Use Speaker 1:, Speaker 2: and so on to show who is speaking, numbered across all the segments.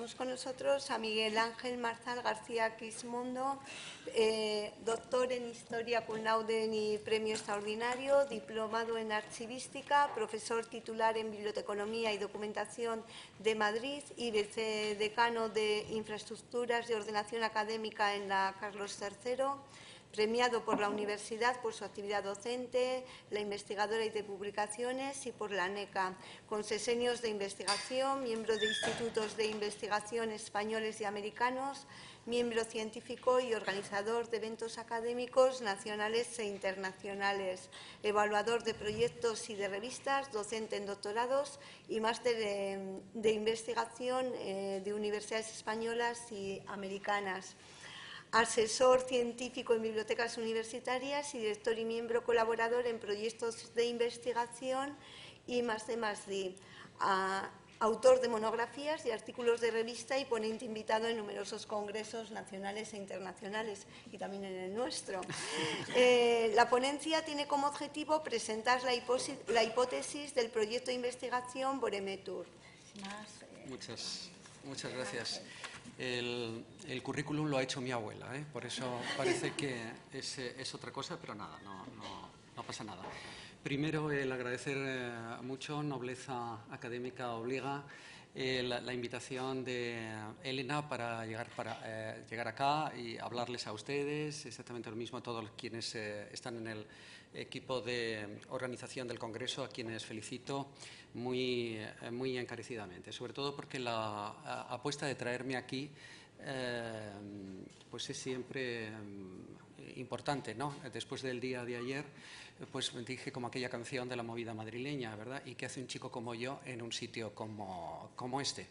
Speaker 1: tenemos con nosotros a Miguel Ángel Marzal García Quismondo, doctor en Historia cum laude y premio extraordinario, diplomado en Archivística, profesor titular en Biblioteconomía y Documentación de Madrid y vicedecano de Infraestructuras de Ordenación Académica en la Carlos III, premiado por la Universidad por su actividad docente, la investigadora y de publicaciones y por la ANECA, con sesenios de investigación, miembro de institutos de investigación españoles y americanos, miembro científico y organizador de eventos académicos nacionales e internacionales, evaluador de proyectos y de revistas, docente en doctorados y máster de investigación de universidades españolas y americanas. Asesor científico en bibliotecas universitarias y director y miembro colaborador en proyectos de investigación y +D+D. Autor de monografías y artículos de revista y ponente invitado en numerosos congresos nacionales e internacionales y también en el nuestro. La ponencia tiene como objetivo presentar la hipótesis del proyecto de investigación Boremetur.
Speaker 2: Muchas gracias. El currículum lo ha hecho mi abuela, por eso parece que es otra cosa, pero nada, no pasa nada. Primero, el agradecer mucho, nobleza académica obliga, la invitación de Elena para llegar acá y hablarles a ustedes, exactamente lo mismo a todos quienes están en el equipo de organización del Congreso, a quienes felicito muy encarecidamente, sobre todo porque la apuesta de traerme aquí pues es siempre importante, ¿no? Después del día de ayer, pues me dije como aquella canción de la movida madrileña, ¿verdad? ¿Y qué hace un chico como yo en un sitio como este?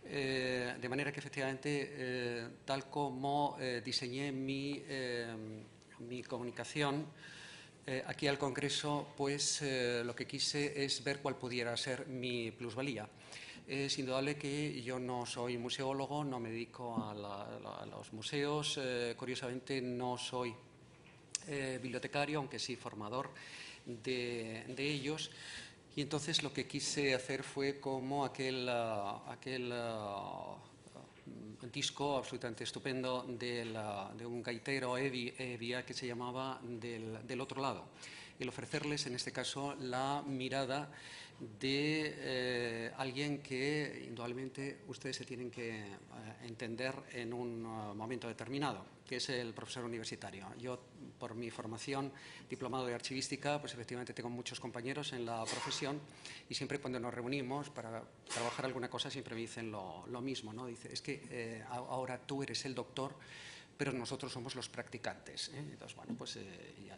Speaker 2: De manera que efectivamente, tal como diseñé mi comunicación aquí al Congreso, pues lo que quise es ver cuál pudiera ser mi plusvalía. Es indudable que yo no soy museólogo, no me dedico a los museos, curiosamente no soy bibliotecario, aunque sí formador de ellos. Y entonces lo que quise hacer fue como aquel disco absolutamente estupendo de un gaitero Evia que se llamaba Del otro lado. El ofrecerles, en este caso, la mirada de alguien que indudablemente ustedes se tienen que entender en un momento determinado, que es el profesor universitario. Yo, por mi formación diplomado de archivística, pues efectivamente tengo muchos compañeros en la profesión y siempre cuando nos reunimos para trabajar alguna cosa siempre me dicen lo mismo, ¿no? Dice, es que ahora tú eres el doctor, pero nosotros somos los practicantes, ¿eh? Entonces, bueno, pues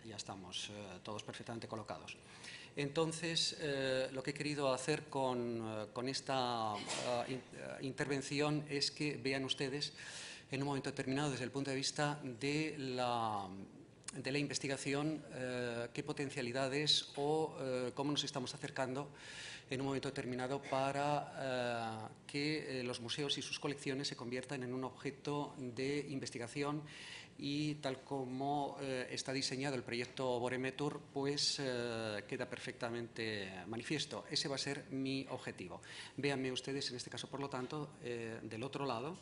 Speaker 2: ya estamos todos perfectamente colocados. Entonces, lo que he querido hacer con esta intervención es que vean ustedes en un momento determinado, desde el punto de vista de la investigación, qué potencialidades o cómo nos estamos acercando en un momento determinado para que los museos y sus colecciones se conviertan en un objeto de investigación y tal como está diseñado el proyecto Boremetur, pues queda perfectamente manifiesto. Ese va a ser mi objetivo. Véanme ustedes en este caso, por lo tanto, del otro lado,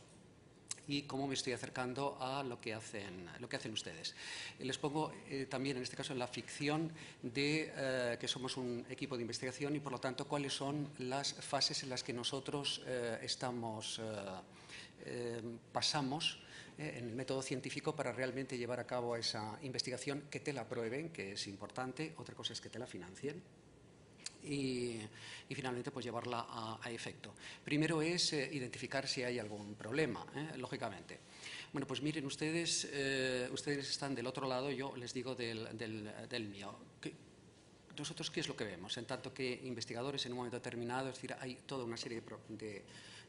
Speaker 2: y cómo me estoy acercando a lo que hacen ustedes. Les pongo también, en este caso, en la ficción de que somos un equipo de investigación y, por lo tanto, cuáles son las fases en las que nosotros pasamos en el método científico para realmente llevar a cabo esa investigación, que te la aprueben, que es importante, otra cosa es que te la financien. Y finalmente pues llevarla a efecto. Primero es identificar si hay algún problema, lógicamente. Bueno, pues miren, ustedes están del otro lado, yo les digo del mío. Nosotros, ¿qué es lo que vemos? En tanto que investigadores en un momento determinado, es decir, hay toda una serie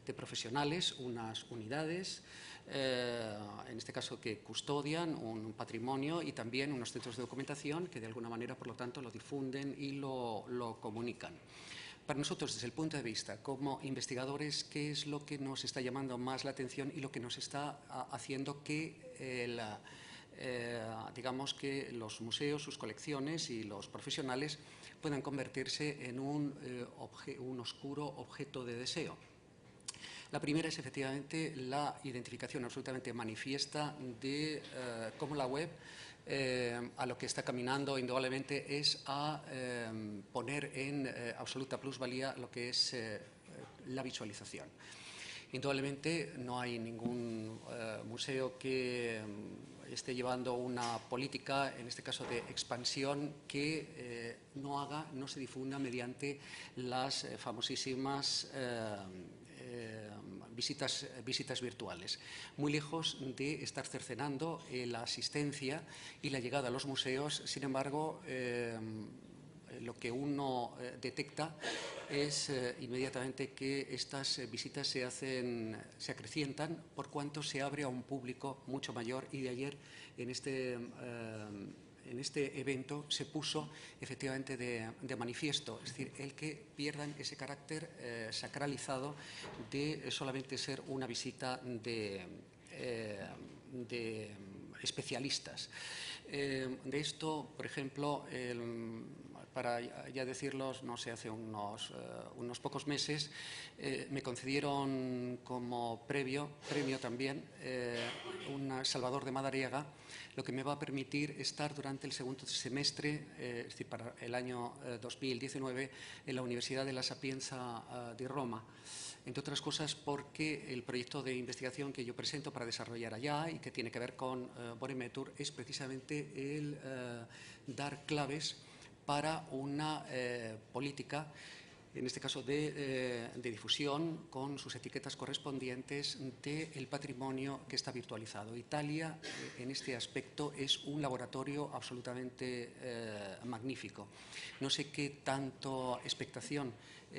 Speaker 2: de profesionales, unas unidades, en este caso que custodian un patrimonio y también unos centros de documentación que de alguna manera, por lo tanto, lo difunden y lo comunican. Para nosotros, desde el punto de vista como investigadores, ¿qué es lo que nos está llamando más la atención y lo que nos está haciendo que digamos que los museos, sus colecciones y los profesionales puedan convertirse en un oscuro objeto de deseo? La primera es efectivamente la identificación absolutamente manifiesta de cómo la web a lo que está caminando indudablemente es a poner en absoluta plusvalía lo que es la visualización. Indudablemente no hay ningún museo que esté llevando una política, en este caso de expansión, que no se difunda mediante las famosísimas visitas virtuales, muy lejos de estar cercenando la asistencia y la llegada a los museos. Sin embargo, lo que uno detecta es inmediatamente que estas visitas se acrecientan por cuanto se abre a un público mucho mayor, y de ayer en este evento se puso efectivamente de manifiesto, es decir, el que pierdan ese carácter sacralizado de solamente ser una visita de especialistas. De esto, por ejemplo, para ya decirlo, no sé, hace unos pocos meses me concedieron como premio también un Salvador de Madariaga, lo que me va a permitir estar durante el segundo semestre, es decir, para el año 2019, en la Universidad de La Sapienza de Roma. Entre otras cosas porque el proyecto de investigación que yo presento para desarrollar allá y que tiene que ver con Boremetur es precisamente el dar claves para una política, en este caso de difusión, con sus etiquetas correspondientes del patrimonio que está virtualizado. Italia, en este aspecto, es un laboratorio absolutamente magnífico. No sé qué tanto expectación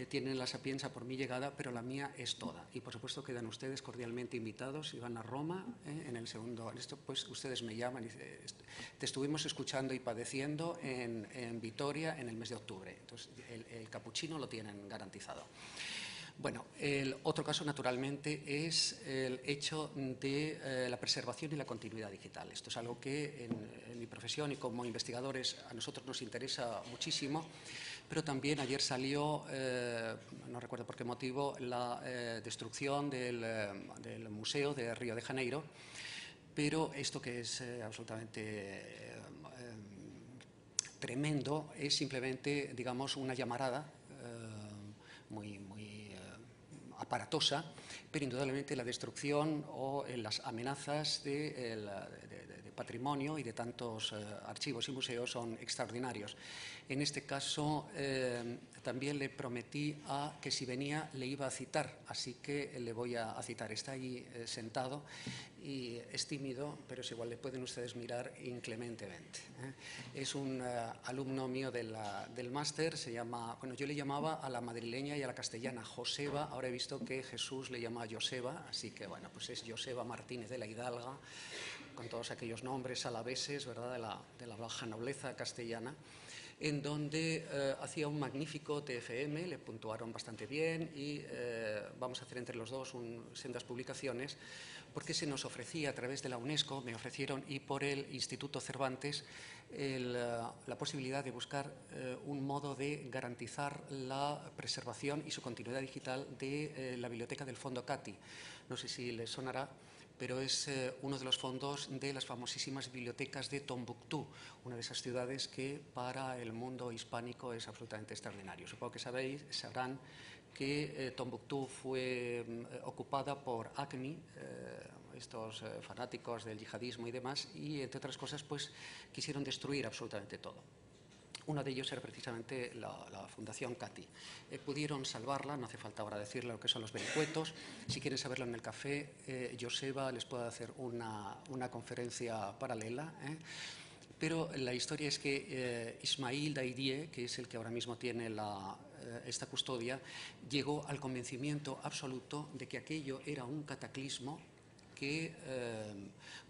Speaker 2: tienen La Sapienza por mi llegada, pero la mía es toda. Y por supuesto quedan ustedes cordialmente invitados. Si van a Roma, en el segundo, esto pues ustedes me llaman y dicen, te estuvimos escuchando y padeciendo en Vitoria en el mes de octubre. Entonces el capuchino lo tienen garantizado. Bueno, el otro caso, naturalmente, es el hecho de la preservación y la continuidad digital. Esto es algo que en mi profesión y como investigadores a nosotros nos interesa muchísimo, pero también ayer salió, no recuerdo por qué motivo, la destrucción del Museo de Río de Janeiro, pero esto que es absolutamente tremendo es simplemente, digamos, una llamarada muy aparatosa, pero indudablemente la destrucción o las amenazas de patrimonio y de tantos archivos y museos son extraordinarios. En este caso también le prometí que si venía le iba a citar, así que le voy a citar. Está ahí sentado y es tímido, pero es igual, le pueden ustedes mirar inclementemente. Es un alumno mío del máster, se llama, bueno, yo le llamaba a la madrileña y a la castellana Joseba, ahora he visto que Jesús le llama Joseba, así que bueno, pues es Joseba Martínez de la Hidalga, con todos aquellos nombres alaveses, ¿verdad?, de la baja nobleza castellana, en donde hacía un magnífico TFM, le puntuaron bastante bien y vamos a hacer entre los dos sendas publicaciones, porque se nos ofrecía a través de la UNESCO, me ofrecieron, y por el Instituto Cervantes, la posibilidad de buscar un modo de garantizar la preservación y su continuidad digital de la biblioteca del Fondo Cati. No sé si les sonará, pero es uno de los fondos de las famosísimas bibliotecas de Tombuctú, una de esas ciudades que para el mundo hispánico es absolutamente extraordinario. Supongo que sabrán que Tombuctú fue ocupada por ACMI, estos fanáticos del yihadismo y demás, y entre otras cosas pues quisieron destruir absolutamente todo. Uno de ellos era precisamente la Fundación Cati. Pudieron salvarla, no hace falta ahora decirle lo que son los vericuetos. Si quieren saberlo en el café, Joseba les puede hacer una conferencia paralela. Pero la historia es que Ismail Daidie, que es el que ahora mismo tiene esta custodia, llegó al convencimiento absoluto de que aquello era un cataclismo que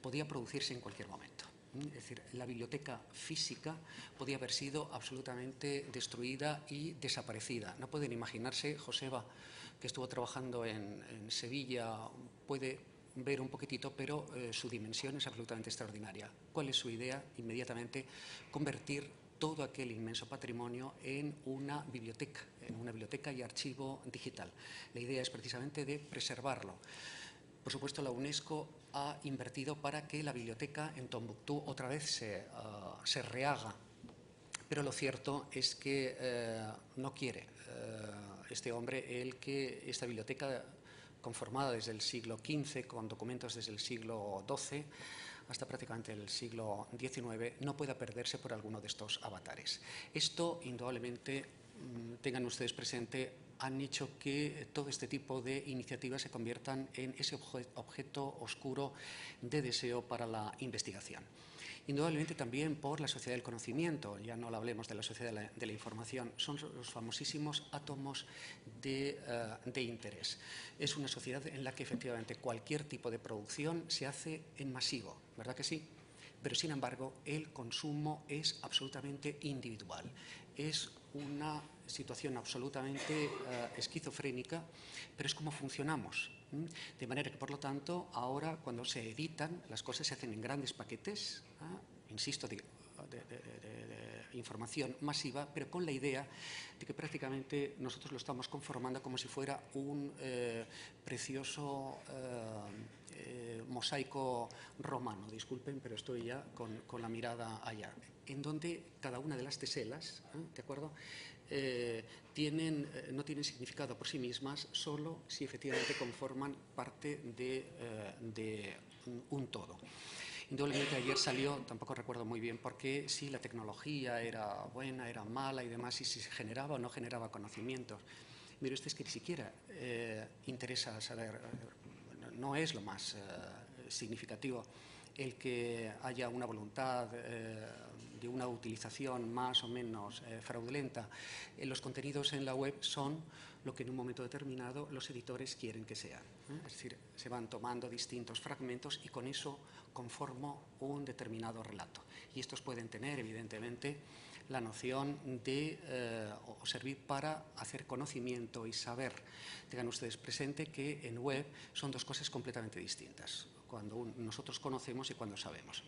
Speaker 2: podía producirse en cualquier momento. Es decir, la biblioteca física podía haber sido absolutamente destruida y desaparecida. No pueden imaginarse, Joseba, que estuvo trabajando en Sevilla, puede ver un poquitito, pero su dimensión es absolutamente extraordinaria. ¿Cuál es su idea? Inmediatamente convertir todo aquel inmenso patrimonio en una biblioteca en una biblioteca y archivo digital. La idea es precisamente de preservarlo. Por supuesto, la UNESCO ha invertido para que la biblioteca en Tombuctú otra vez se rehaga, pero lo cierto es que no quiere este hombre el que esta biblioteca, conformada desde el siglo XV, con documentos desde el siglo XII hasta prácticamente el siglo XIX, no pueda perderse por alguno de estos avatares. Esto, indudablemente, tengan ustedes presente, han hecho que todo este tipo de iniciativas se conviertan en ese objeto oscuro de deseo para la investigación. Indudablemente también por la sociedad del conocimiento, ya no hablemos de la sociedad de la información, son los famosísimos átomos de interés. Es una sociedad en la que efectivamente cualquier tipo de producción se hace en masivo, ¿verdad que sí? Pero sin embargo el consumo es absolutamente individual. Es una situación absolutamente esquizofrénica, pero es como funcionamos. De manera que, por lo tanto, ahora cuando se editan, las cosas se hacen en grandes paquetes, insisto, de información masiva, pero con la idea de que prácticamente nosotros lo estamos conformando como si fuera un precioso mosaico romano, disculpen, pero estoy ya con la mirada allá, en donde cada una de las teselas, ¿de acuerdo?, no tienen significado por sí mismas, solo si efectivamente conforman parte de un todo. Indudablemente ayer salió, tampoco recuerdo muy bien por qué, si la tecnología era buena, era mala y demás, y si se generaba o no generaba conocimientos. Pero es que ni siquiera interesa saber, no es lo más significativo el que haya una voluntad de una utilización más o menos fraudulenta. Los contenidos en la web son lo que en un momento determinado los editores quieren que sean. Es decir, se van tomando distintos fragmentos y con eso conformo un determinado relato. Y estos pueden tener, evidentemente, la noción de o servir para hacer conocimiento y saber. Tengan ustedes presente que en web son dos cosas completamente distintas, cuando nosotros conocemos y cuando sabemos.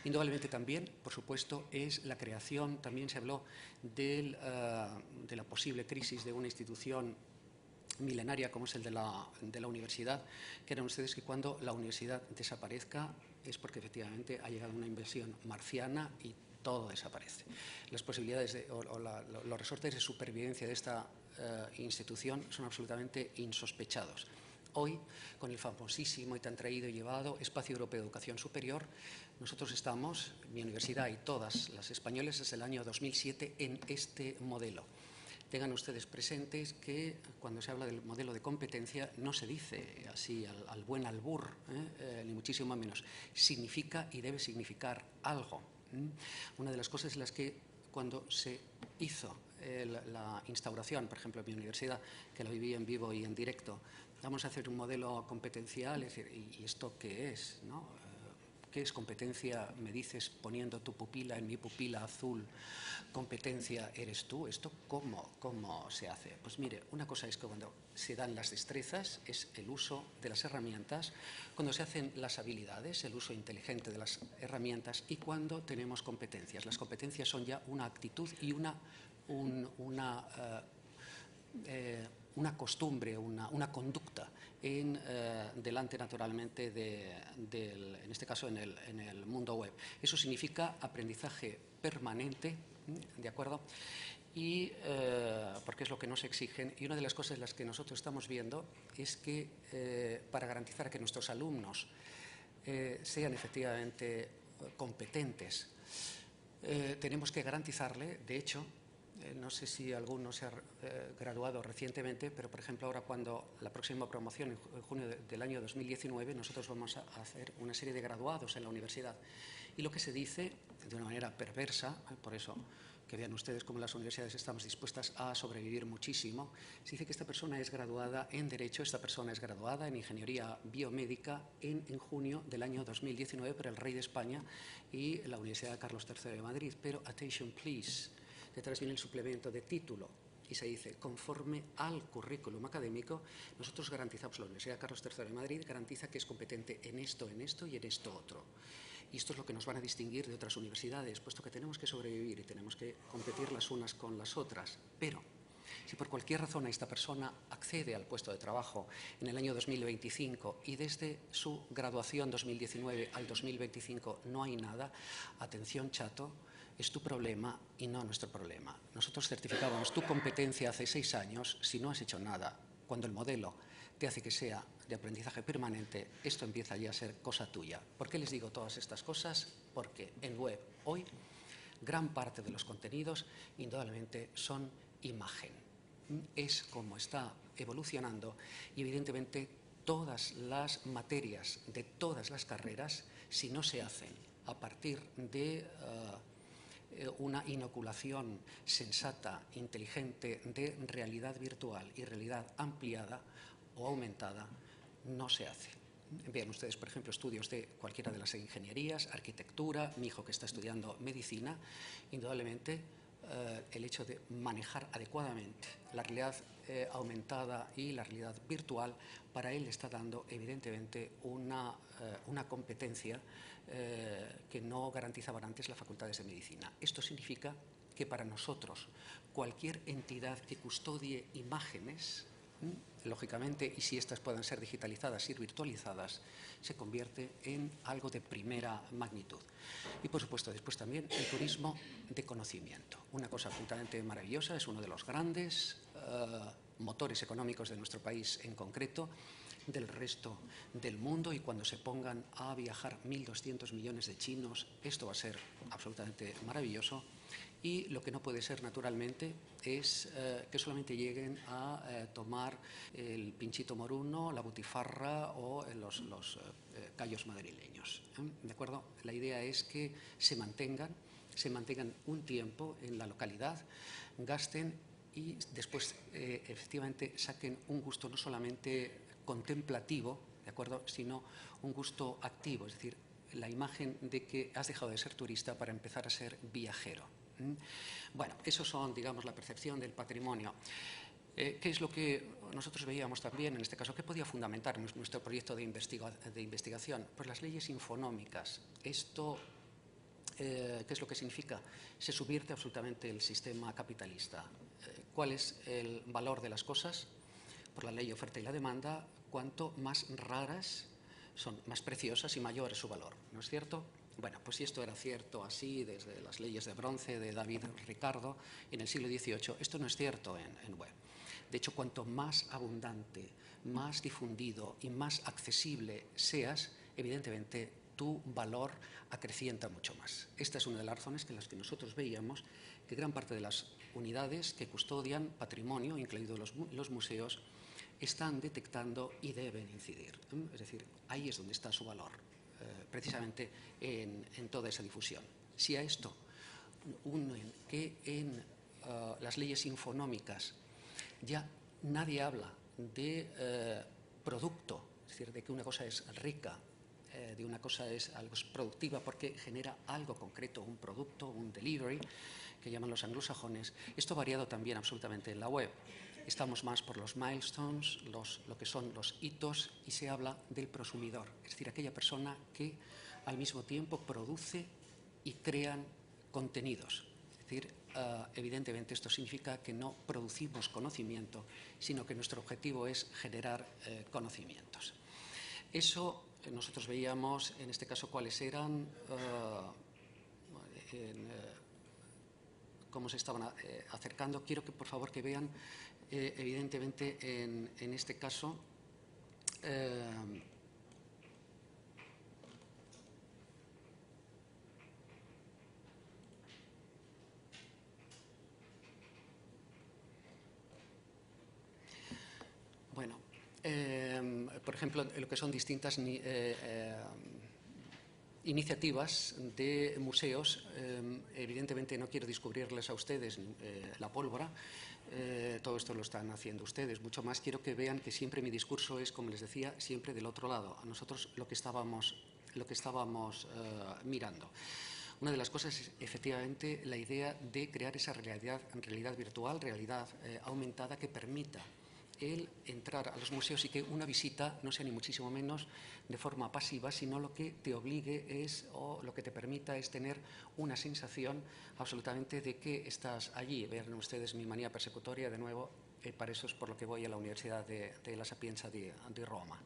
Speaker 2: Indudablemente también, por supuesto, es la creación, también se habló de la posible crisis de una institución milenaria como es el de la universidad, que eran ustedes que cuando la universidad desaparezca es porque efectivamente ha llegado una inversión marciana y todo desaparece. Las posibilidades los resortes de supervivencia de esta institución son absolutamente insospechados. Hoy, con el famosísimo y tan traído y llevado Espacio Europeo de Educación Superior, nosotros estamos, mi universidad y todas las españolas, desde el año 2007 en este modelo. Tengan ustedes presentes que cuando se habla del modelo de competencia no se dice así al buen albur, ni muchísimo menos. Significa y debe significar algo. Una de las cosas en las que cuando se hizo la instauración, por ejemplo, en mi universidad, que lo viví en vivo y en directo, vamos a hacer un modelo competencial, es decir, ¿y esto qué es, no? ¿Qué es competencia? Me dices poniendo tu pupila en mi pupila azul, competencia eres tú. ¿Esto cómo se hace? Pues mire, una cosa es que cuando se dan las destrezas es el uso de las herramientas, cuando se hacen las habilidades, el uso inteligente de las herramientas, y cuando tenemos competencias. Las competencias son ya una actitud y una costumbre, una conducta delante naturalmente en este caso en el mundo web. Eso significa aprendizaje permanente, ¿de acuerdo? Y porque es lo que nos exigen, y una de las cosas en las que nosotros estamos viendo es que para garantizar que nuestros alumnos sean efectivamente competentes, tenemos que garantizarle, de hecho, no sé si alguno se ha graduado recientemente, pero por ejemplo ahora cuando la próxima promoción en junio del año 2019 nosotros vamos a hacer una serie de graduados en la universidad, y lo que se dice de una manera perversa, por eso que vean ustedes cómo las universidades estamos dispuestas a sobrevivir muchísimo, se dice que esta persona es graduada en Derecho, esta persona es graduada en Ingeniería Biomédica en junio del año 2019 por el Rey de España y la Universidad Carlos III de Madrid, pero attention please, detrás viene el suplemento de título y se dice, conforme al currículum académico, nosotros garantizamos, la Universidad Carlos III de Madrid garantiza que es competente en esto y en esto otro. Y esto es lo que nos van a distinguir de otras universidades, puesto que tenemos que sobrevivir y tenemos que competir las unas con las otras. Pero Si por cualquier razón esta persona accede al puesto de trabajo en el año 2025 y desde su graduación 2019 al 2025 no hay nada, atención chato, es tu problema y no nuestro problema. Nosotros certificábamos tu competencia hace 6 años. Si no has hecho nada, cuando el modelo te hace que sea de aprendizaje permanente, esto empieza ya a ser cosa tuya. ¿Por qué les digo todas estas cosas? Porque en web hoy gran parte de los contenidos indudablemente son imagen. Es como está evolucionando y evidentemente todas las materias de todas las carreras, si no se hacen a partir de una inoculación sensata, inteligente de realidad virtual y realidad ampliada o aumentada, no se hace. Vean ustedes, por ejemplo, estudios de cualquiera de las ingenierías, arquitectura, mi hijo que está estudiando medicina, indudablemente el hecho de manejar adecuadamente la realidad aumentada y la realidad virtual, para él está dando evidentemente una competencia que no garantizaban antes las facultades de medicina. Esto significa que para nosotros cualquier entidad que custodie imágenes, lógicamente, y si estas puedan ser digitalizadas y virtualizadas, se convierte en algo de primera magnitud. Y por supuesto, después también el turismo de conocimiento. Una cosa absolutamente maravillosa, es uno de los grandes motores económicos de nuestro país en concreto, del resto del mundo, y cuando se pongan a viajar 1.200 millones de chinos, esto va a ser absolutamente maravilloso. Y lo que no puede ser, naturalmente, es que solamente lleguen a tomar el pinchito moruno, la butifarra o los callos madrileños. ¿De acuerdo? La idea es que se mantengan un tiempo en la localidad, gasten y después efectivamente saquen un gusto no solamente contemplativo, ¿de acuerdo?, sino un gusto activo, es decir, la imagen de que has dejado de ser turista para empezar a ser viajero. Bueno, eso son, digamos, la percepción del patrimonio. ¿Qué es lo que nosotros veíamos también en este caso? ¿Qué podía fundamentar nuestro proyecto de investigación? Pues las leyes infonómicas. Esto, ¿qué es lo que significa? Se subvierte absolutamente el sistema capitalista. ¿Cuál es el valor de las cosas? Por la ley de oferta y la demanda, cuanto más raras son, más preciosas y mayor es su valor, ¿no es cierto? Bueno, pues si esto era cierto así desde las leyes de bronce de David Ricardo en el siglo XVIII, esto no es cierto en web. De hecho, cuanto más abundante, más difundido y más accesible seas, evidentemente tu valor acrecienta mucho más. Esta es una de las razones en las que nosotros veíamos que gran parte de las unidades que custodian patrimonio, incluidos los museos, están detectando y deben incidir. Es decir, ahí es donde está su valor, precisamente en toda esa difusión. Si a esto unen que en las leyes infonómicas ya nadie habla de producto, es decir, de que una cosa es rica, de una cosa es algo productiva porque genera algo concreto, un producto, un delivery, que llaman los anglosajones. Esto ha variado también absolutamente en la web. Estamos más por los milestones, lo que son los hitos, y se habla del prosumidor, es decir, aquella persona que al mismo tiempo produce y crean contenidos. Es decir, evidentemente esto significa que no producimos conocimiento, sino que nuestro objetivo es generar conocimientos. Eso nosotros veíamos, en este caso, cuáles eran, cómo se estaban acercando. Quiero que, por favor, que vean, evidentemente, en este caso, bueno, por ejemplo, lo que son distintas iniciativas de museos. Evidentemente no quiero descubrirles a ustedes la pólvora, todo esto lo están haciendo ustedes. Mucho más quiero que vean que siempre mi discurso es, como les decía, siempre del otro lado. A nosotros lo que estábamos mirando. Una de las cosas es efectivamente la idea de crear esa realidad virtual, realidad aumentada, que permita el entrar a los museos y que una visita no sea ni muchísimo menos de forma pasiva, sino lo que te obligue o lo que te permita es tener una sensación absolutamente de que estás allí. Vean ustedes mi manía persecutoria, de nuevo, para eso es por lo que voy a la Universidad de La Sapienza de Roma.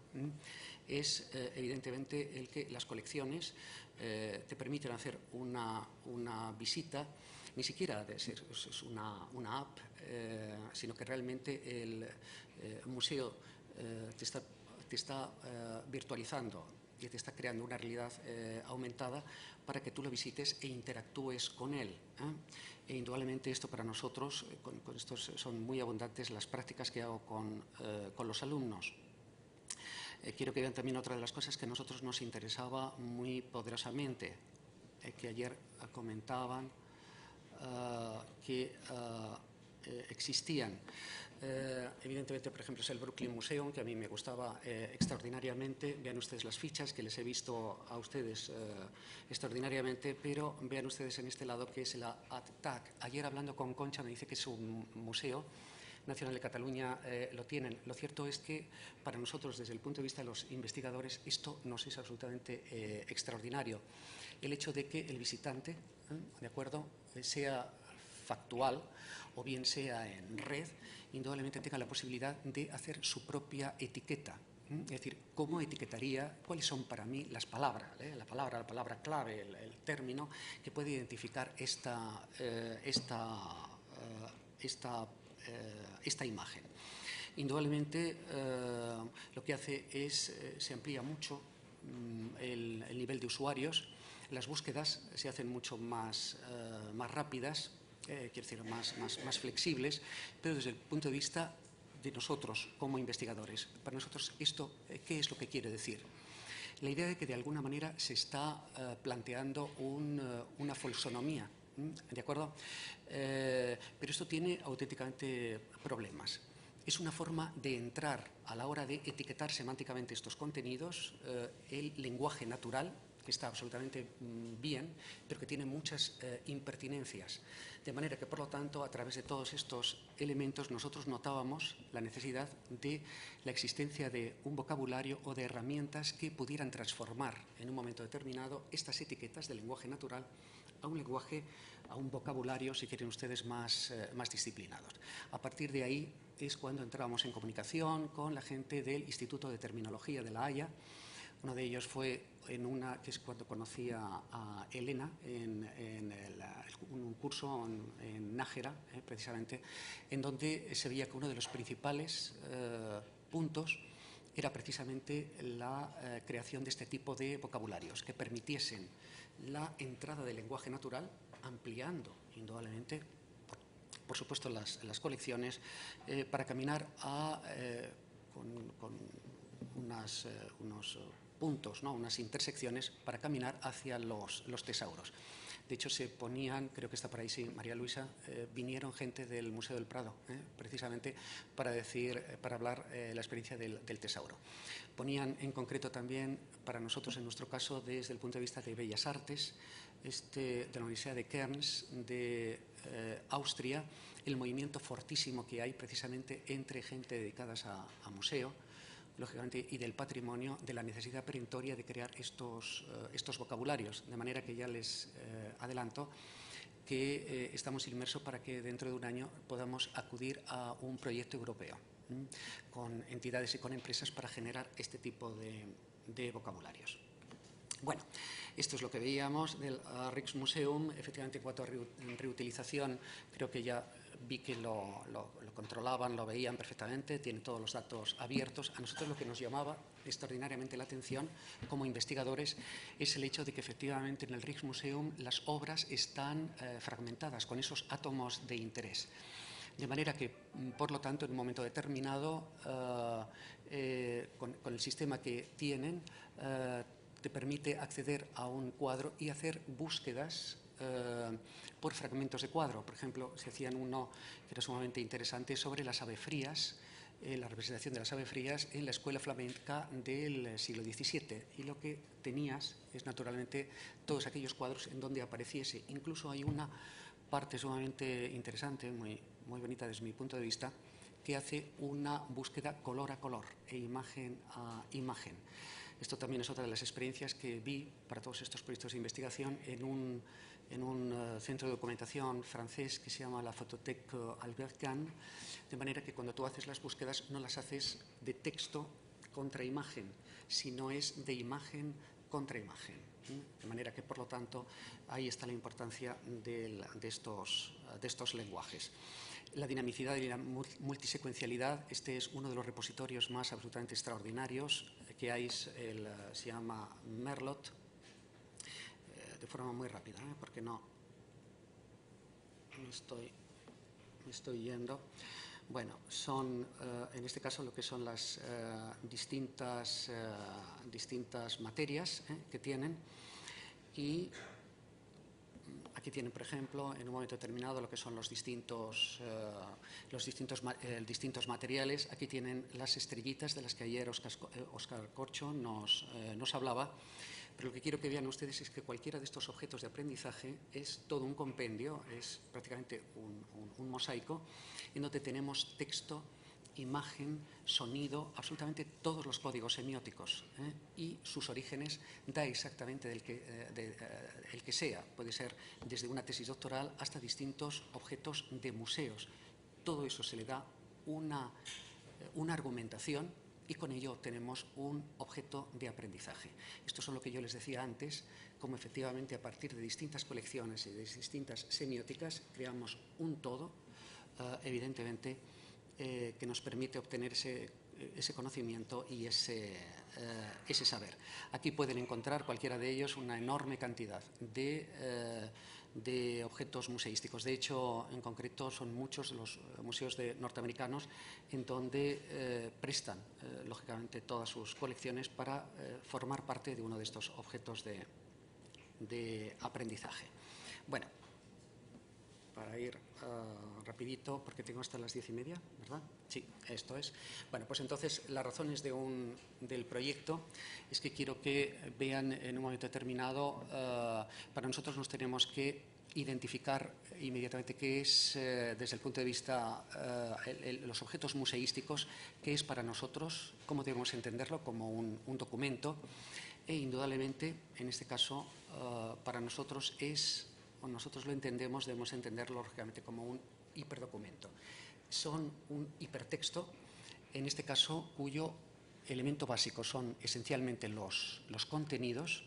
Speaker 2: Es evidentemente el que las colecciones te permiten hacer una visita, ni siquiera es una app, sino que realmente el museo te está virtualizando y te está creando una realidad aumentada para que tú lo visites e interactúes con él. E indudablemente esto para nosotros, con esto son muy abundantes las prácticas que hago con los alumnos. Quiero que vean también otra de las cosas que a nosotros nos interesaba muy poderosamente, que ayer comentaban que existían. Evidentemente, por ejemplo, es el Brooklyn Museum, que a mí me gustaba extraordinariamente. Vean ustedes las fichas, que les he visto a ustedes extraordinariamente, pero vean ustedes en este lado que es el ATTAC. Ayer, hablando con Concha, me dice que es un museo nacional de Cataluña, lo tienen. Lo cierto es que para nosotros, desde el punto de vista de los investigadores, esto nos es absolutamente extraordinario. El hecho de que el visitante, ¿de acuerdo?, sea factual o bien sea en red, indudablemente tenga la posibilidad de hacer su propia etiqueta. Es decir, ¿cómo etiquetaría? ¿Cuáles son para mí las palabras? La palabra clave, el término que puede identificar esta imagen. Indudablemente lo que hace es, se amplía mucho el nivel de usuarios, las búsquedas se hacen mucho más rápidas, quiero decir, más flexibles, pero desde el punto de vista de nosotros como investigadores. Para nosotros esto, ¿qué es lo que quiere decir? La idea de que de alguna manera se está planteando una folsonomía, ¿de acuerdo? Pero esto tiene auténticamente problemas. Es una forma de entrar a la hora de etiquetar semánticamente estos contenidos, el lenguaje natural, que está absolutamente bien, pero que tiene muchas impertinencias. De manera que, por lo tanto, a través de todos estos elementos, nosotros notábamos la necesidad de la existencia de un vocabulario o de herramientas que pudieran transformar en un momento determinado estas etiquetas del lenguaje natural a un lenguaje, a un vocabulario, si quieren ustedes, más disciplinados. A partir de ahí es cuando entramos en comunicación con la gente del Instituto de Terminología de La Haya. Uno de ellos fue que es cuando conocí a Elena en un curso en Nájera, precisamente, en donde se veía que uno de los principales puntos era precisamente la creación de este tipo de vocabularios que permitiesen la entrada del lenguaje natural, ampliando indudablemente, por supuesto, las colecciones, para caminar con unos puntos, ¿no?, unas intersecciones para caminar hacia los tesauros. De hecho, se ponían, creo que está por ahí, sí, María Luisa, vinieron gente del Museo del Prado, precisamente para hablar la experiencia del tesauro. Ponían en concreto también, para nosotros, en nuestro caso, desde el punto de vista de Bellas Artes, de la Universidad de Kerns, de Austria, el movimiento fortísimo que hay precisamente entre gente dedicadas a museo, lógicamente, y del patrimonio, de la necesidad perentoria de crear estos vocabularios. De manera que ya les adelanto que estamos inmersos para que dentro de un año podamos acudir a un proyecto europeo con entidades y con empresas para generar este tipo de vocabularios. Bueno, esto es lo que veíamos del Rijksmuseum. Efectivamente, en cuanto a reutilización, creo que ya vi que lo controlaban, lo veían perfectamente, tiene todos los datos abiertos. A nosotros lo que nos llamaba extraordinariamente la atención como investigadores es el hecho de que efectivamente en el Rijksmuseum las obras están fragmentadas con esos átomos de interés. De manera que, por lo tanto, en un momento determinado, con el sistema que tienen, te permite acceder a un cuadro y hacer búsquedas por fragmentos de cuadro. Por ejemplo, se hacían uno que era sumamente interesante sobre las ave frías, la representación de las aves frías en la escuela flamenca del siglo XVII. Y lo que tenías es, naturalmente, todos aquellos cuadros en donde apareciese. Incluso hay una parte sumamente interesante, muy bonita desde mi punto de vista, que hace una búsqueda color a color e imagen a imagen. Esto también es otra de las experiencias que vi para todos estos proyectos de investigación en un centro de documentación francés que se llama la Photothèque Albert Kahn, de manera que cuando tú haces las búsquedas no las haces de texto contra imagen, sino es de imagen contra imagen. De manera que, por lo tanto, ahí está la importancia de estos lenguajes. La dinamicidad y la multisecuencialidad, este es uno de los repositorios más absolutamente extraordinarios que hay, se llama Merlot, de forma muy rápida, porque no me estoy yendo. Bueno, son en este caso lo que son las distintas materias que tienen, y aquí tienen, por ejemplo, en un momento determinado lo que son los distintos materiales. Aquí tienen las estrellitas de las que ayer Óscar Corcho nos hablaba. Pero lo que quiero que vean ustedes es que cualquiera de estos objetos de aprendizaje es todo un compendio, es prácticamente un mosaico, en donde tenemos texto, imagen, sonido, absolutamente todos los códigos semióticos, y sus orígenes da exactamente el que sea. Puede ser desde una tesis doctoral hasta distintos objetos de museos. Todo eso se le da una argumentación, y con ello obtenemos un objeto de aprendizaje. Esto es lo que yo les decía antes, como efectivamente a partir de distintas colecciones y de distintas semióticas creamos un todo, evidentemente, que nos permite obtener ese conocimiento y ese saber. Aquí pueden encontrar cualquiera de ellos una enorme cantidad de objetos museísticos. De hecho, en concreto, son muchos los museos norteamericanos en donde prestan, lógicamente, todas sus colecciones para formar parte de uno de estos objetos de aprendizaje. Bueno, para ir rapidito, porque tengo hasta las 10:30, ¿verdad? Sí, esto es. Bueno, pues entonces las razones del proyecto es que quiero que vean en un momento determinado, para nosotros nos tenemos que identificar inmediatamente qué es, desde el punto de vista los objetos museísticos, qué es para nosotros, cómo debemos entenderlo como un documento, e indudablemente, en este caso, para nosotros nosotros lo entendemos, debemos entenderlo lógicamente como un hiperdocumento. Son un hipertexto, en este caso, cuyo elemento básico son esencialmente los contenidos,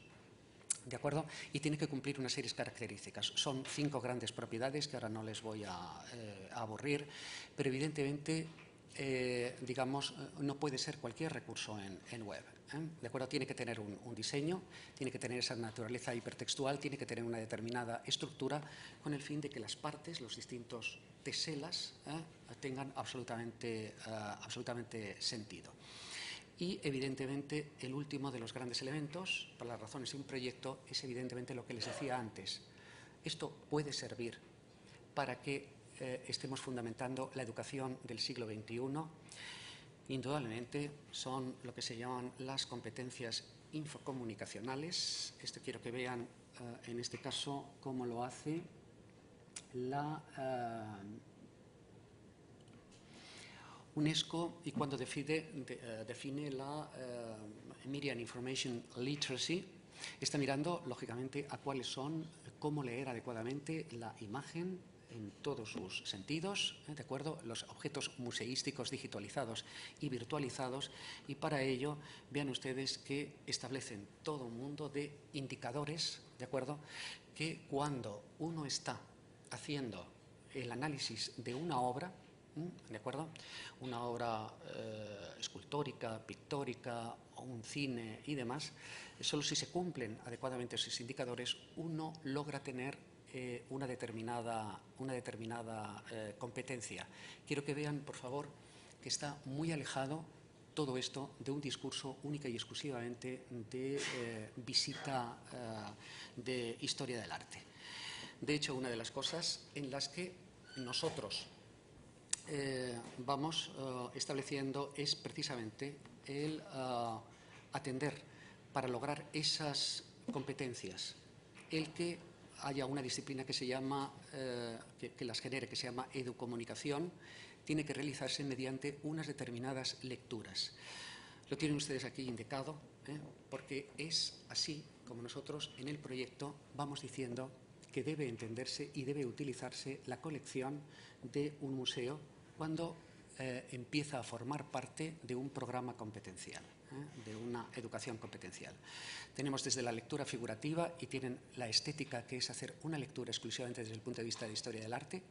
Speaker 2: ¿de acuerdo? Y tiene que cumplir una serie de características. Son 5 grandes propiedades que ahora no les voy a aburrir, pero evidentemente, digamos, no puede ser cualquier recurso en web. ¿De acuerdo? Tiene que tener un diseño, tiene que tener esa naturaleza hipertextual, tiene que tener una determinada estructura, con el fin de que las partes, los distintos teselas, tengan absolutamente sentido. Y, evidentemente, el último de los grandes elementos, para las razones de un proyecto, es evidentemente lo que les decía antes. Esto puede servir para que estemos fundamentando la educación del siglo XXI. Indudablemente son lo que se llaman las competencias infocomunicacionales. Esto quiero que vean, en este caso, cómo lo hace la UNESCO, y cuando define la Media and Information Literacy, está mirando, lógicamente, a cuáles son, cómo leer adecuadamente la imagen en todos sus sentidos, ¿de acuerdo? Los objetos museísticos digitalizados y virtualizados, y para ello, vean ustedes que establecen todo un mundo de indicadores, ¿de acuerdo? Que cuando uno está haciendo el análisis de una obra, ¿de acuerdo? Una obra escultórica, pictórica, o un cine y demás, solo si se cumplen adecuadamente esos indicadores, uno logra tener una determinada competencia. Quiero que vean, por favor, que está muy alejado todo esto de un discurso única y exclusivamente de visita de historia del arte. De hecho, una de las cosas en las que nosotros vamos estableciendo es precisamente el atender, para lograr esas competencias, el que haya una disciplina que se llama, que las genere, que se llama educomunicación, tiene que realizarse mediante unas determinadas lecturas. Lo tienen ustedes aquí indicado, porque es así como nosotros en el proyecto vamos diciendo que debe entenderse y debe utilizarse la colección de un museo cuando empieza a formar parte de un programa competencial, de una educación competencial. Tenemos desde la lectura figurativa y tienen la estética, que es hacer una lectura exclusivamente desde el punto de vista de historia del arte,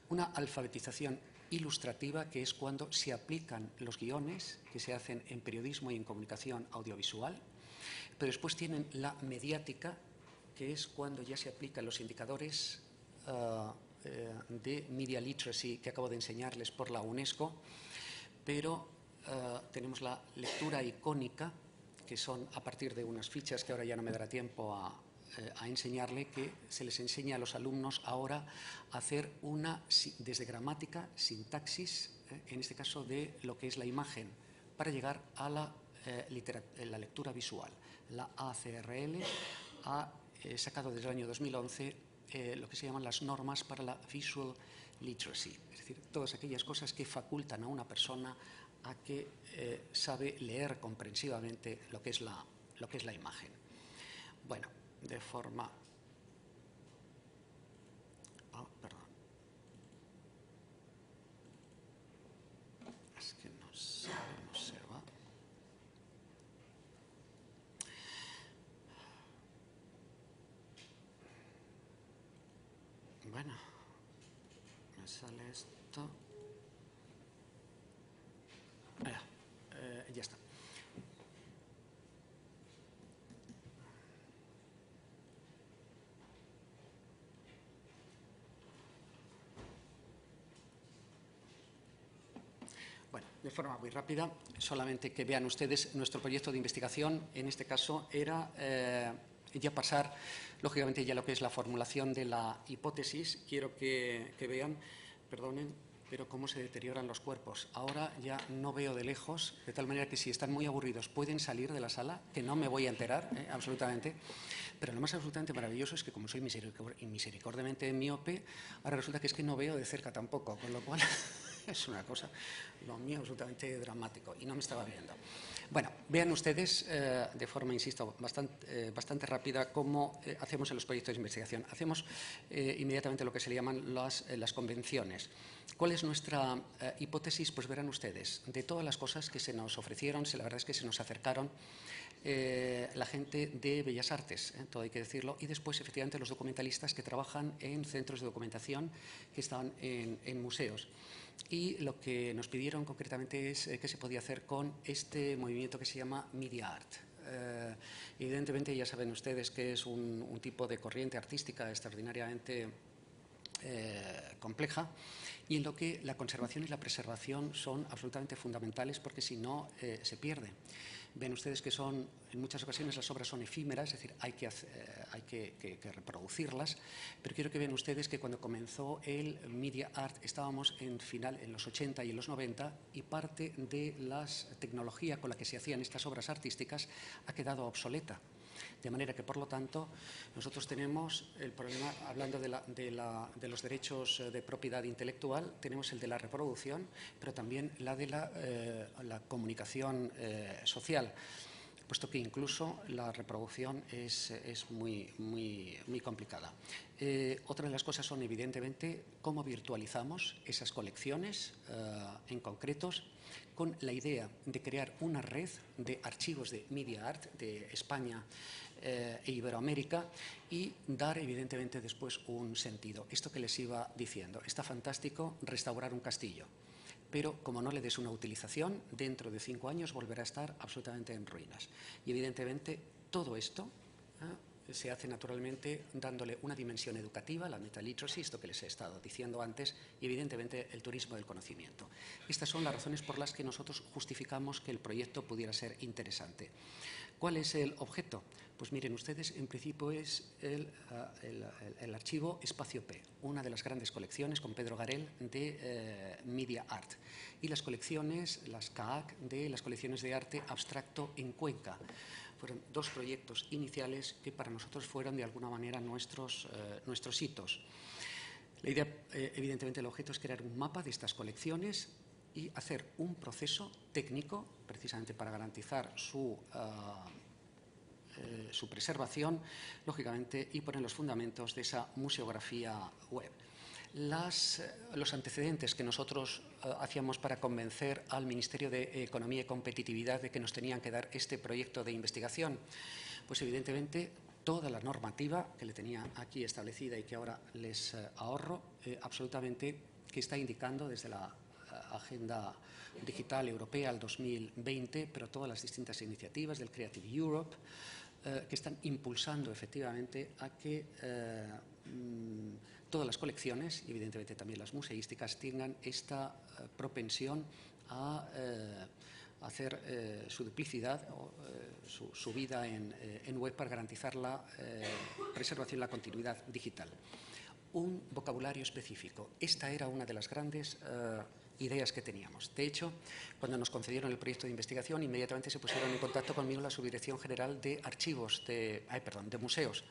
Speaker 2: una alfabetización ilustrativa, que es cuando se aplican los guiones que se hacen en periodismo y en comunicación audiovisual, pero después tienen la mediática, que es cuando ya se aplican los indicadores de Media Literacy que acabo de enseñarles por la UNESCO, pero tenemos la lectura icónica, que son a partir de unas fichas que ahora ya no me dará tiempo a enseñarle, que se les enseña a los alumnos ahora a hacer desde gramática, sintaxis, en este caso de lo que es la imagen, para llegar a la lectura visual. La ACRL ha sacado desde el año 2011 lo que se llaman las normas para la visual literacy, es decir, todas aquellas cosas que facultan a una persona a que sabe leer comprensivamente lo que es la imagen. Bueno, de forma... perdón. Es que no se observa. Bueno, me sale esto. Ya está. Bueno, de forma muy rápida, solamente que vean ustedes nuestro proyecto de investigación. En este caso era ya pasar, lógicamente, ya lo que es la formulación de la hipótesis. Quiero que vean, perdonen, pero cómo se deterioran los cuerpos. Ahora ya no veo de lejos, de tal manera que si están muy aburridos pueden salir de la sala, que no me voy a enterar, absolutamente. Pero lo más absolutamente maravilloso es que, como soy misericordiamente miope, ahora resulta que es que no veo de cerca tampoco, con lo cual es una cosa, lo mío, absolutamente dramático, y no me estaba viendo. Bueno, vean ustedes de forma, insisto, bastante rápida cómo hacemos en los proyectos de investigación. Hacemos inmediatamente lo que se le llaman las convenciones. ¿Cuál es nuestra hipótesis? Pues verán ustedes, de todas las cosas que se nos ofrecieron, la verdad es que se nos acercaron la gente de Bellas Artes, todo hay que decirlo, y después, efectivamente, los documentalistas que trabajan en centros de documentación que están en museos. Y lo que nos pidieron concretamente es qué se podía hacer con este movimiento que se llama Media Art. Evidentemente, ya saben ustedes que es un tipo de corriente artística extraordinariamente compleja, y en lo que la conservación y la preservación son absolutamente fundamentales, porque si no se pierde. Ven ustedes que en muchas ocasiones las obras son efímeras, es decir, hay que reproducirlas, pero quiero que vean ustedes que cuando comenzó el Media Art estábamos en los 80 y en los 90, y parte de la tecnología con la que se hacían estas obras artísticas ha quedado obsoleta. De manera que, por lo tanto, nosotros tenemos el problema, hablando de los derechos de propiedad intelectual, tenemos el de la reproducción, pero también la de la comunicación social, puesto que incluso la reproducción es muy complicada. Otra de las cosas son, evidentemente, cómo virtualizamos esas colecciones en concretos, con la idea de crear una red de archivos de Media Art de España e Iberoamérica, y dar, evidentemente, después un sentido. Esto que les iba diciendo, está fantástico restaurar un castillo, pero como no le des una utilización, dentro de 5 años volverá a estar absolutamente en ruinas. Y evidentemente todo esto se hace naturalmente dándole una dimensión educativa, la metaliteracy, esto que les he estado diciendo antes, y evidentemente el turismo del conocimiento. Estas son las razones por las que nosotros justificamos que el proyecto pudiera ser interesante. ¿Cuál es el objeto? Pues miren ustedes, en principio es el archivo Espacio P, una de las grandes colecciones con Pedro Garel de Media Art, y las colecciones, las CAAC, de las colecciones de arte abstracto en Cuenca. Fueron 2 proyectos iniciales que para nosotros fueron de alguna manera nuestros hitos. La idea, evidentemente, el objeto es crear un mapa de estas colecciones y hacer un proceso técnico, precisamente para garantizar su preservación, lógicamente, y poner los fundamentos de esa museografía web. Los antecedentes que nosotros hacíamos para convencer al Ministerio de Economía y Competitividad de que nos tenían que dar este proyecto de investigación, pues evidentemente toda la normativa que le tenía aquí establecida y que ahora les ahorro, absolutamente, que está indicando desde la Agenda Digital Europea al 2020, pero todas las distintas iniciativas del Creative Europe, que están impulsando efectivamente a que todas las colecciones, y evidentemente también las museísticas, tengan esta propensión a hacer su duplicidad o su vida en web para garantizar la preservación y la continuidad digital. Un vocabulario específico. Esta era una de las grandes ideas que teníamos. De hecho, cuando nos concedieron el proyecto de investigación, inmediatamente se pusieron en contacto conmigo la Subdirección General de Archivos, de Museos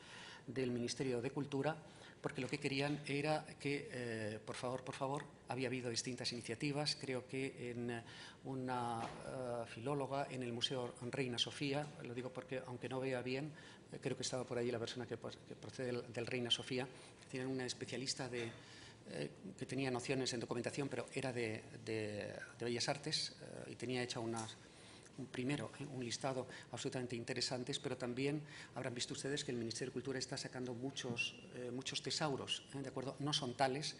Speaker 2: del Ministerio de Cultura, porque lo que querían era que, por favor, había habido distintas iniciativas. Creo que en una filóloga en el Museo Reina Sofía, lo digo porque, aunque no vea bien, creo que estaba por ahí la persona que procede del Reina Sofía, tienen una especialista que tenía nociones en documentación, pero era de Bellas Artes y tenía hecha un listado absolutamente interesantes, pero también habrán visto ustedes que el Ministerio de Cultura está sacando muchos tesauros, ¿de acuerdo? No son tales,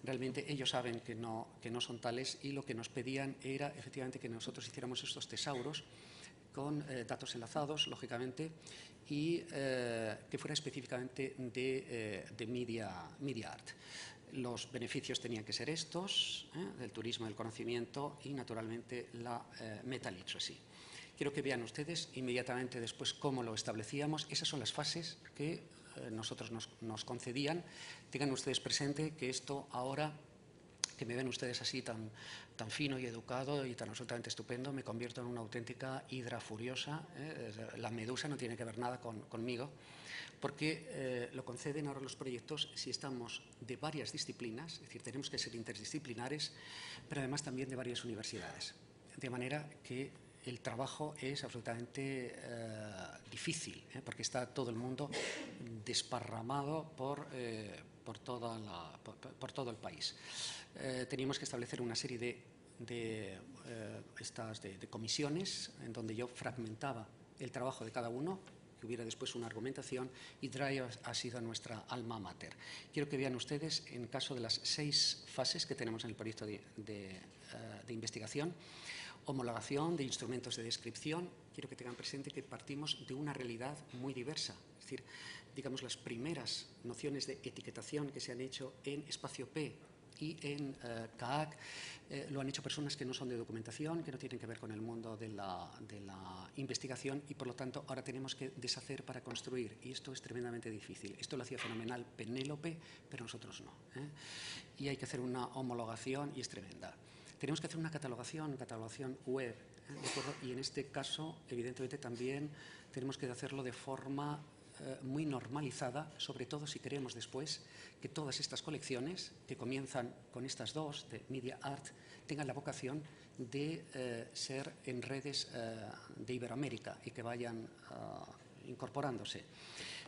Speaker 2: realmente ellos saben que no son tales, y lo que nos pedían era efectivamente que nosotros hiciéramos estos tesauros con datos enlazados, lógicamente, y que fuera específicamente de media art. Los beneficios tenían que ser estos, del turismo del conocimiento y, naturalmente, la meta-literacy. Quiero que vean ustedes inmediatamente después cómo lo establecíamos. Esas son las fases que nosotros nos concedían. Tengan ustedes presente que esto ahora, que me ven ustedes así tan fino y educado y tan absolutamente estupendo, me convierto en una auténtica hidra furiosa. La medusa no tiene que ver nada conmigo, porque lo conceden ahora los proyectos si estamos de varias disciplinas, es decir, tenemos que ser interdisciplinares, pero además también de varias universidades. De manera que el trabajo es absolutamente difícil, porque está todo el mundo desparramado por todo el país. Teníamos que establecer una serie de comisiones en donde yo fragmentaba el trabajo de cada uno, que hubiera después una argumentación, y DRIVE ha sido nuestra alma mater. Quiero que vean ustedes, en caso de las 6 fases que tenemos en el proyecto de investigación: homologación de instrumentos de descripción. Quiero que tengan presente que partimos de una realidad muy diversa. Es decir, digamos, las primeras nociones de etiquetación que se han hecho en Espacio P y en CAAC lo han hecho personas que no son de documentación, que no tienen que ver con el mundo de la investigación, y por lo tanto ahora tenemos que deshacer para construir, y esto es tremendamente difícil. Esto lo hacía fenomenal Penélope, pero nosotros no, y hay que hacer una homologación y es tremenda. Tenemos que hacer una catalogación web, ¿de acuerdo? Y en este caso, evidentemente, también tenemos que hacerlo de forma muy normalizada, sobre todo si queremos después que todas estas colecciones, que comienzan con estas 2 de Media Art, tengan la vocación de ser en redes de Iberoamérica y que vayan incorporándose.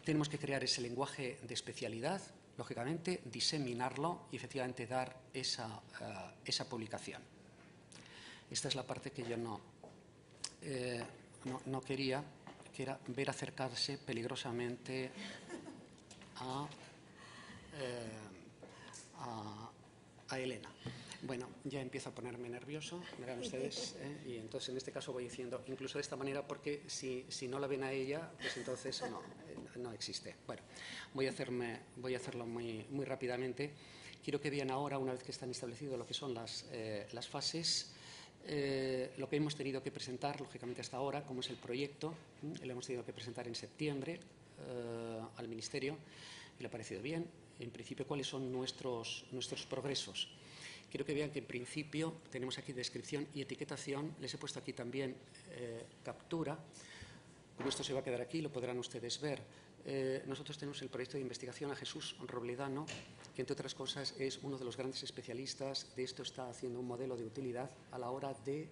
Speaker 2: Tenemos que crear ese lenguaje de especialidad, lógicamente, diseminarlo y efectivamente dar esa publicación. Esta es la parte que yo no quería, que era ver acercarse peligrosamente a Elena. Bueno, ya empiezo a ponerme nervioso, verán ustedes, y entonces en este caso voy diciendo, incluso de esta manera, porque si no la ven a ella, pues entonces no existe. Bueno, voy a hacerlo muy rápidamente. Quiero que vean ahora, una vez que están establecidos lo que son las fases, lo que hemos tenido que presentar, lógicamente, hasta ahora, como es el proyecto. Lo hemos tenido que presentar en septiembre al Ministerio y le ha parecido bien. En principio, ¿cuáles son nuestros progresos? Quiero que vean que, en principio, tenemos aquí descripción y etiquetación. Les he puesto aquí también captura. Como esto se va a quedar aquí, lo podrán ustedes ver. Nosotros tenemos el proyecto de investigación a Jesús Robledano, que entre otras cosas es uno de los grandes especialistas de esto, está haciendo un modelo de utilidad a la hora de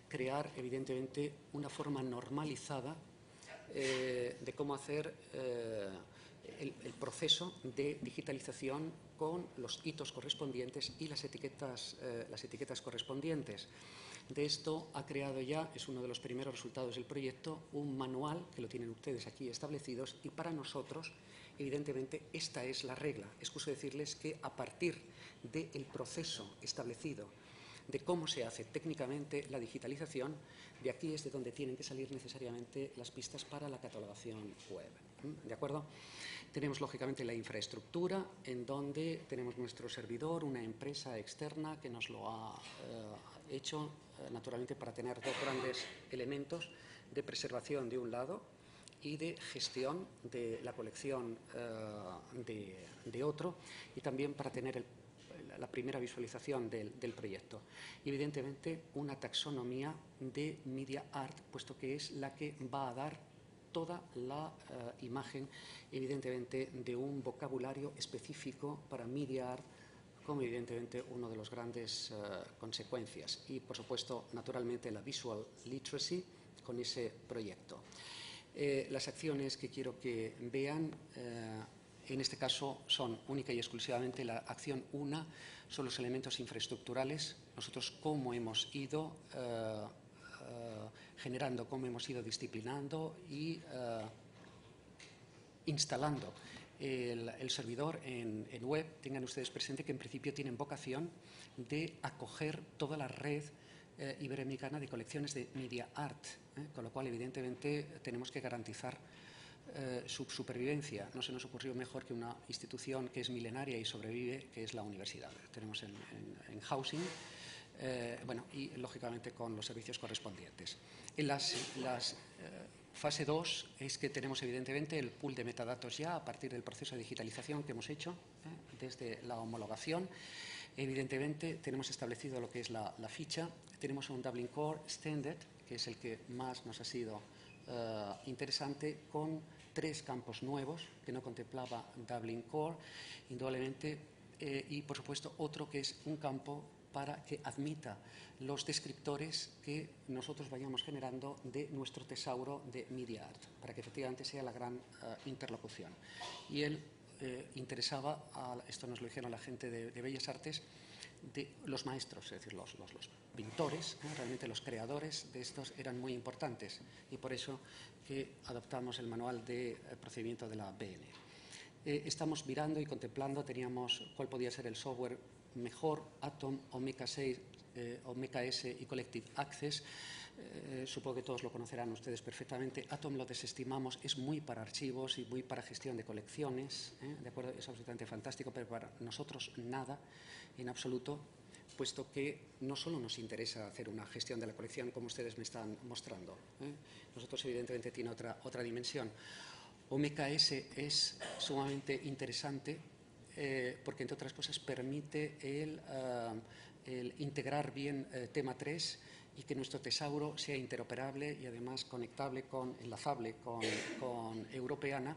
Speaker 2: crear, evidentemente, una forma normalizada de cómo hacer el proceso de digitalización con los hitos correspondientes y las etiquetas correspondientes. De esto ha creado ya, es uno de los primeros resultados del proyecto, un manual que lo tienen ustedes aquí establecidos, y para nosotros, evidentemente, esta es la regla. Excuso decirles que a partir del proceso establecido de cómo se hace técnicamente la digitalización, de aquí es de donde tienen que salir necesariamente las pistas para la catalogación web. ¿De acuerdo? Tenemos, lógicamente, la infraestructura, en donde tenemos nuestro servidor, una empresa externa que nos lo ha hecho, naturalmente, para tener dos grandes elementos de preservación de un lado y de gestión de la colección de otro, y también para tener la primera visualización del proyecto. Y, evidentemente, una taxonomía de media art, puesto que es la que va a dar toda la imagen, evidentemente, de un vocabulario específico para media art, como evidentemente una de las grandes consecuencias. Y, por supuesto, naturalmente, la visual literacy con ese proyecto. Las acciones que quiero que vean, en este caso, son única y exclusivamente la acción 1, son los elementos infraestructurales. Nosotros cómo hemos ido generando, cómo hemos ido disciplinando y instalando el servidor en web. Tengan ustedes presente que en principio tienen vocación de acoger toda la red iberoamericana de colecciones de media art, con lo cual, evidentemente, tenemos que garantizar su supervivencia. No se nos ocurrió mejor que una institución que es milenaria y sobrevive, que es la universidad. Tenemos en housing, y lógicamente con los servicios correspondientes. En las fase 2 es que tenemos, evidentemente, el pool de metadatos ya a partir del proceso de digitalización que hemos hecho desde la homologación. Evidentemente, tenemos establecido lo que es la ficha. Tenemos un Dublin Core Standard, que es el que más nos ha sido interesante, con 3 campos nuevos que no contemplaba Dublin Core, indudablemente, y, por supuesto, otro que es un campo para que admita los descriptores que nosotros vayamos generando de nuestro tesauro de media art, para que efectivamente sea la gran interlocución. Y él interesaba, esto nos lo dijeron la gente de Bellas Artes, de los maestros, es decir, los pintores, realmente los creadores de estos eran muy importantes, y por eso que adoptamos el manual de procedimiento de la BN. Estamos mirando y contemplando, teníamos cuál podía ser el software mejor, Atom, Omeka 6, Omeka S y Collective Access. Supongo que todos lo conocerán ustedes perfectamente. Atom lo desestimamos, es muy para archivos y muy para gestión de colecciones, ¿de acuerdo? Es absolutamente fantástico, pero para nosotros nada, en absoluto, puesto que no solo nos interesa hacer una gestión de la colección, como ustedes me están mostrando. Nosotros, evidentemente, tiene otra dimensión. Omeka S es sumamente interesante porque, entre otras cosas, permite el integrar bien tema 3 y que nuestro tesauro sea interoperable y, además, conectable, enlazable con Europeana,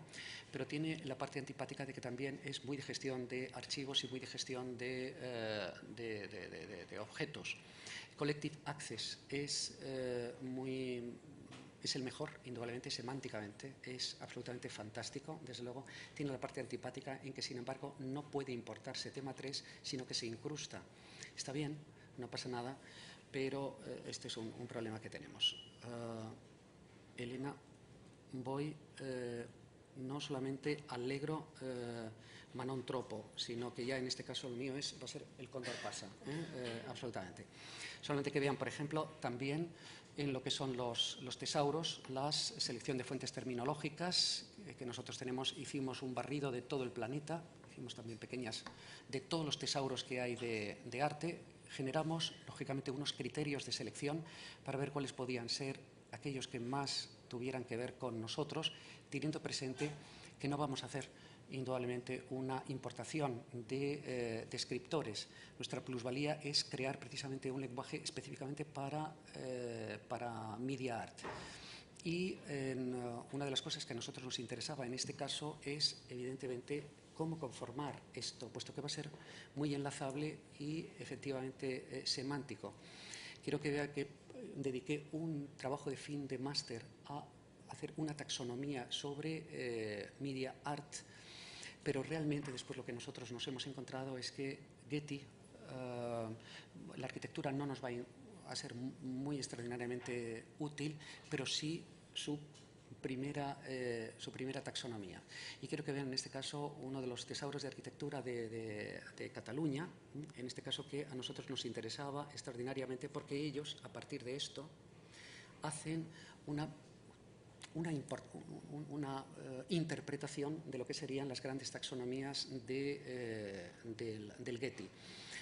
Speaker 2: pero tiene la parte antipática de que también es muy de gestión de archivos y muy de gestión de objetos. Collective Access es el mejor, indudablemente, semánticamente, es absolutamente fantástico, desde luego. Tiene la parte antipática en que, sin embargo, no puede importarse tema 3, sino que se incrusta. Está bien, no pasa nada, pero este es un problema que tenemos. Elena, voy no solamente allegro Manon Tropo, sino que ya en este caso el mío va a ser el cóndor pasa, absolutamente. Solamente que vean, por ejemplo, también en lo que son los tesauros, la selección de fuentes terminológicas que nosotros tenemos. Hicimos un barrido de todo el planeta, hicimos también pequeñas de todos los tesauros que hay de arte. Generamos, lógicamente, unos criterios de selección para ver cuáles podían ser aquellos que más tuvieran que ver con nosotros, teniendo presente que no vamos a hacer indudablemente una importación de descriptores. Nuestra plusvalía es crear precisamente un lenguaje específicamente para media art. Y una de las cosas que a nosotros nos interesaba en este caso es, evidentemente, cómo conformar esto, puesto que va a ser muy enlazable y efectivamente semántico. Quiero que vea que dediqué un trabajo de fin de máster a hacer una taxonomía sobre media art, pero realmente después lo que nosotros nos hemos encontrado es que Getty, la arquitectura no nos va a ser muy extraordinariamente útil, pero sí su primera taxonomía. Y quiero que vean en este caso uno de los tesauros de arquitectura de Cataluña, en este caso que a nosotros nos interesaba extraordinariamente porque ellos, a partir de esto, hacen una interpretación de lo que serían las grandes taxonomías del Getty.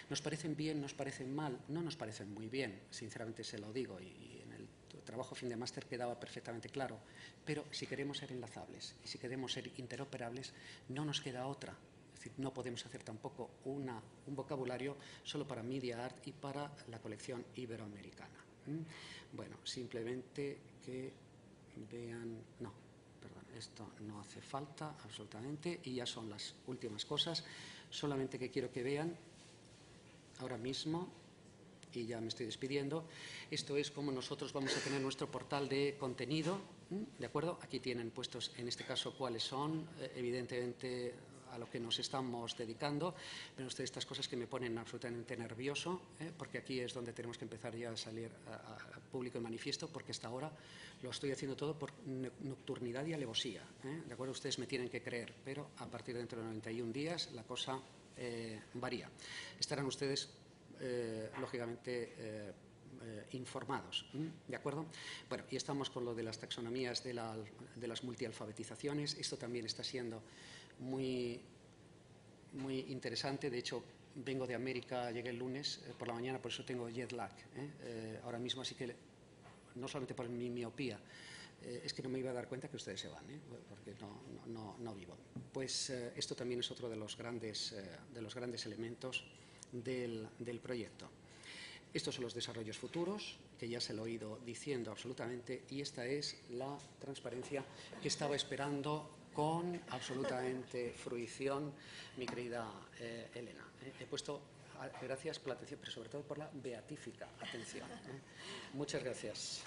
Speaker 2: ¿Nos parecen bien? ¿Nos parecen mal? No nos parecen muy bien, sinceramente se lo digo, y en el trabajo fin de máster quedaba perfectamente claro, pero si queremos ser enlazables y si queremos ser interoperables, no nos queda otra. Es decir, no podemos hacer tampoco un vocabulario solo para media art y para la colección iberoamericana. Bueno, simplemente que vean, no, perdón, esto no hace falta absolutamente y ya son las últimas cosas, solamente que quiero que vean ahora mismo, y ya me estoy despidiendo, esto es como nosotros vamos a tener nuestro portal de contenido, ¿de acuerdo? Aquí tienen puestos en este caso cuáles son, evidentemente a lo que nos estamos dedicando, pero ustedes estas cosas que me ponen absolutamente nervioso, porque aquí es donde tenemos que empezar ya a salir a público y manifiesto, porque hasta ahora lo estoy haciendo todo por nocturnidad y alevosía, ¿de acuerdo? Ustedes me tienen que creer, pero a partir de dentro de 91 días la cosa varía. Estarán ustedes, lógicamente, informados, ¿de acuerdo? Bueno, y estamos con lo de las taxonomías de las multialfabetizaciones. Esto también está siendo muy interesante. De hecho, vengo de América, llegué el lunes por la mañana, por eso tengo jet lag ahora mismo, así que no solamente por mi miopía, es que no me iba a dar cuenta que ustedes se van, porque no vivo. Pues esto también es otro de los grandes elementos del proyecto. Estos son los desarrollos futuros, que ya se lo he ido diciendo absolutamente, y esta es la transparencia que estaba esperando con absolutamente fruición mi querida Elena. He puesto, gracias por la atención, pero sobre todo por la beatífica atención. Muchas gracias.